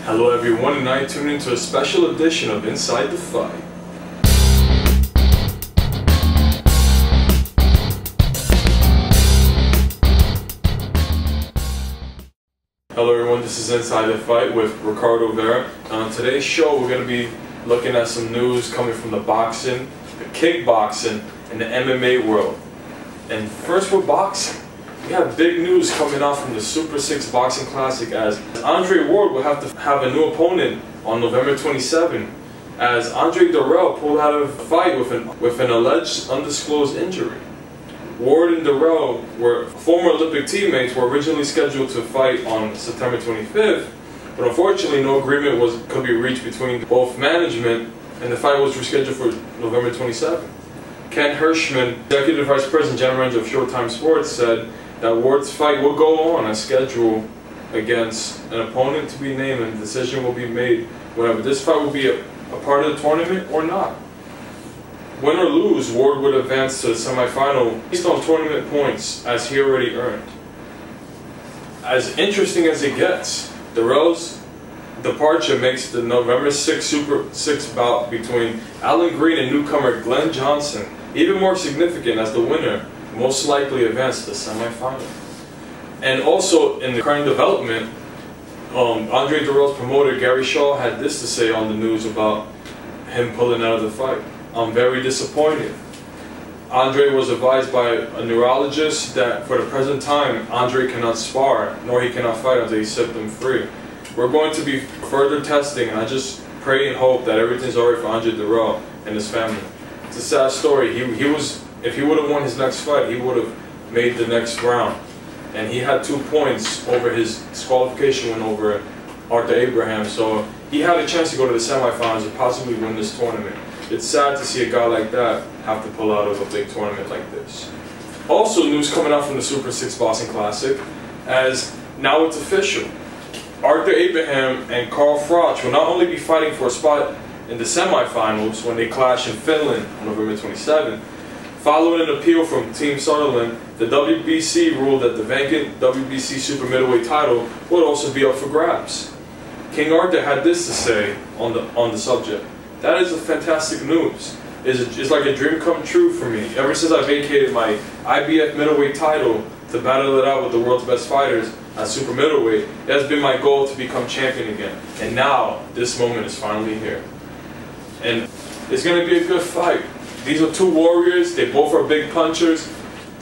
Hello everyone, and I tune into a special edition of Inside the Fight. Hello everyone, this is Inside the Fight with Ricardo Vera. On today's show we're going to be looking at some news coming from the boxing, the kickboxing, and the MMA world. And first with boxing. We have big news coming out from the Super 6 Boxing Classic as Andre Ward will have to have a new opponent on November 27, as Andre Darrell pulled out of a fight with an alleged undisclosed injury. Ward and Darrell were former Olympic teammates, were originally scheduled to fight on September 25th, but unfortunately no agreement could be reached between both management, and the fight was rescheduled for November 27th. Ken Hirschman, Executive Vice President General Manager of Showtime Sports, said that Ward's fight will go on as scheduled against an opponent to be named, and the decision will be made whether this fight will be a part of the tournament or not. Win or lose, Ward would advance to the semifinal based on tournament points as he already earned. As interesting as it gets, Darrell's departure makes the November 6 Super 6 bout between Alan Green and newcomer Glenn Johnson even more significant, as the winner most likely advanced to the semifinal. And also in the current development, Andre Darrell's promoter Gary Shaw had this to say on the news about him pulling out of the fight. "I'm very disappointed. Andre was advised by a neurologist that for the present time, Andre cannot spar, nor he cannot fight until he's symptom free. We're going to be further testing, and I just pray and hope that everything's alright for Andre Darrell and his family." It's a sad story. If he would have won his next fight, he would have made the next round. And he had 2 points over his disqualification win over Arthur Abraham, so he had a chance to go to the semifinals and possibly win this tournament. It's sad to see a guy like that have to pull out of a big tournament like this. Also, news coming out from the Super 6 Boxing Classic, as now it's official. Arthur Abraham and Carl Froch will not only be fighting for a spot in the semifinals when they clash in Finland on November 27th. Following an appeal from Team Sutherland, the WBC ruled that the vacant WBC super middleweight title would also be up for grabs. King Arthur had this to say on the subject: "That is a fantastic news. It's like a dream come true for me. Ever since I vacated my IBF middleweight title to battle it out with the world's best fighters at super middleweight, it has been my goal to become champion again. And now, this moment is finally here." And it's going to be a good fight. These are two warriors. They both are big punchers.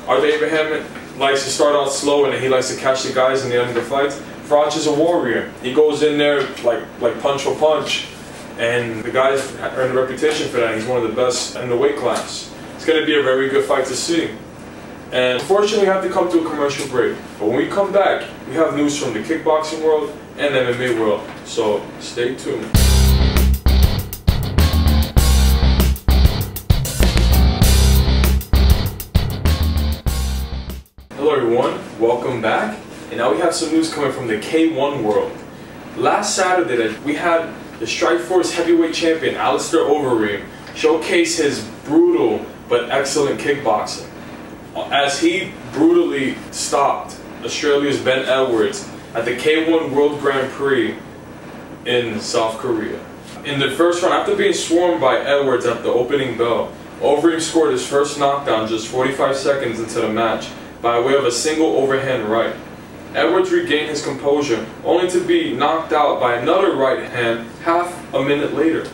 Arthur Abraham likes to start out slow, and then he likes to catch the guys in the end of the fights. Froch is a warrior. He goes in there like punch for punch. And the guy's earned a reputation for that. He's one of the best in the weight class. It's going to be a very good fight to see. And unfortunately, we have to come to a commercial break. But when we come back, we have news from the kickboxing world and the MMA world. So stay tuned. Hello everyone, welcome back. And now we have some news coming from the K1 world. Last Saturday, we had the Strikeforce heavyweight champion Alistair Overeem showcase his brutal but excellent kickboxing, as he brutally stopped Australia's Ben Edwards at the K1 World Grand Prix in South Korea. In the first round, after being swarmed by Edwards at the opening bell, Overeem scored his first knockdown just 45 seconds into the match by way of a single overhand right. Edwards regained his composure, only to be knocked out by another right hand half a minute later.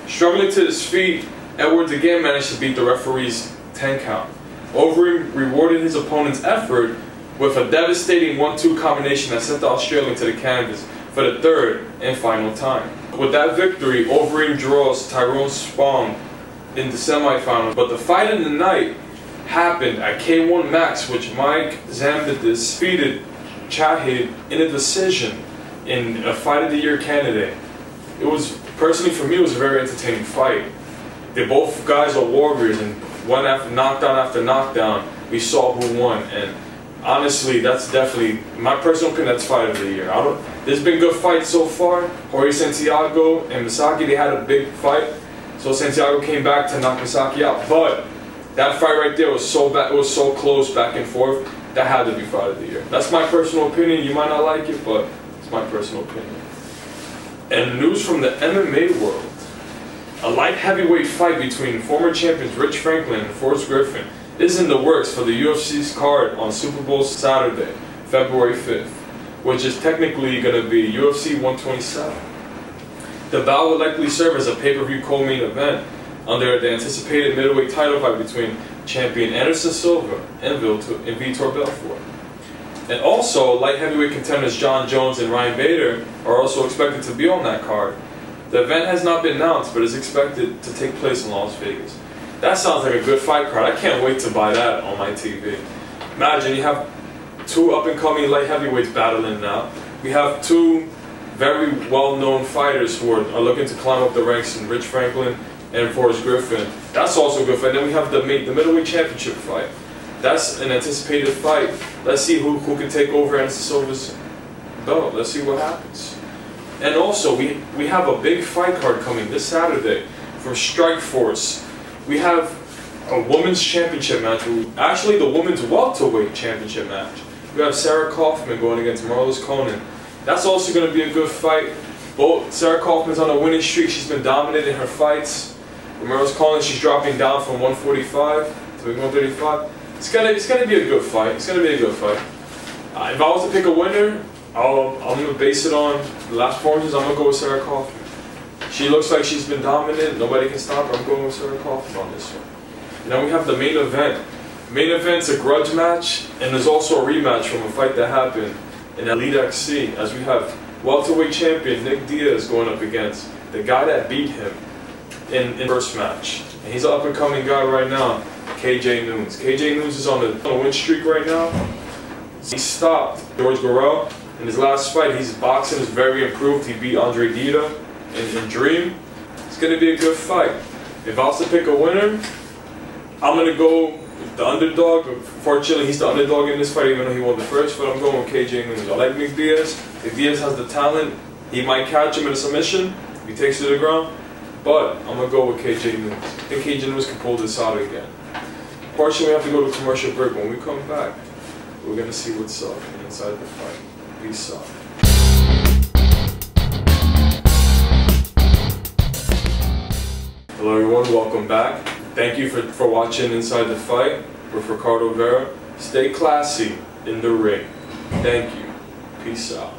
Struggling to his feet, Edwards again managed to beat the referee's 10 count. Overeem rewarded his opponent's effort with a devastating 1-2 combination that sent the Australian to the canvas for the third and final time. With that victory, Overeem draws Tyrone Spong in the semifinals, but the fight of the night happened at K1 Max, which Mike Zambidis defeated Chahid in a decision in a Fight of the Year candidate. It was, personally for me, it was a very entertaining fight. Both guys are warriors, and one after knockdown, we saw who won. And honestly, that's definitely my personal opinion. That's Fight of the Year. There's been good fights so far. Jorge Santiago and Misaki, they had a big fight, so Santiago came back to knock Misaki out. But that fight right there was so bad, it was so close back and forth. That had to be Fight of the Year. That's my personal opinion. You might not like it, but it's my personal opinion. And news from the MMA world. A light heavyweight fight between former champions Rich Franklin and Forrest Griffin is in the works for the UFC's card on Super Bowl Saturday, February 5th, which is technically going to be UFC 127. The bout will likely serve as a pay-per-view co-main event under the anticipated middleweight title fight between champion Anderson Silva and Vitor Belfort. And also, light heavyweight contenders John Jones and Ryan Bader are also expected to be on that card. The event has not been announced, but is expected to take place in Las Vegas. That sounds like a good fight card. I can't wait to buy that on my TV. Imagine you have two up-and-coming light heavyweights battling now. We have two very well-known fighters who are looking to climb up the ranks in Rich Franklin and Forrest Griffin. That's also a good fight. Then we have the middleweight championship fight. That's an anticipated fight. Let's see who can take over Anderson Silva's belt. Let's see what happens. And also, we have a big fight card coming this Saturday from Strikeforce. We have a women's championship match. Actually, the women's welterweight championship match. We have Sarah Kaufman going against Marlis Conan. That's also going to be a good fight. Sarah Kaufman's on a winning streak. She's been dominating her fights. Marlis Conan, she's dropping down from 145 to 135. It's gonna be a good fight. It's gonna be a good fight. If I was to pick a winner, I'm gonna base it on the last performances. I'm gonna go with Sarah Kaufman. She looks like she's been dominant. Nobody can stop her. I'm going with Sarah Kaufman on this one. And then we have the main event. Main event's a grudge match, and there's also a rematch from a fight that happened in Elite XC, as we have welterweight champion Nick Diaz going up against the guy that beat him in the first match. And he's an up-and-coming guy right now, KJ Noons. KJ Noons is on a win streak right now. He stopped George Gorell in his last fight. His boxing is very improved. He beat Andre Dida in Dream. It's going to be a good fight. If I was to pick a winner, I'm going to go with the underdog. Fortunately, he's the underdog in this fight, even though he won the first fight. I'm going with KJ Noons. I like Nick Diaz. If Diaz has the talent, he might catch him in a submission if he takes it to the ground. But I'm going to go with KJ Noons. I think KJ Noons can pull this out again. Unfortunately, we have to go to commercial break. When we come back, we're going to see what's up inside the fight. Peace out. Hello everyone, welcome back. Thank you for watching Inside the Fight with Ricardo Vera. Stay classy in the ring. Thank you. Peace out.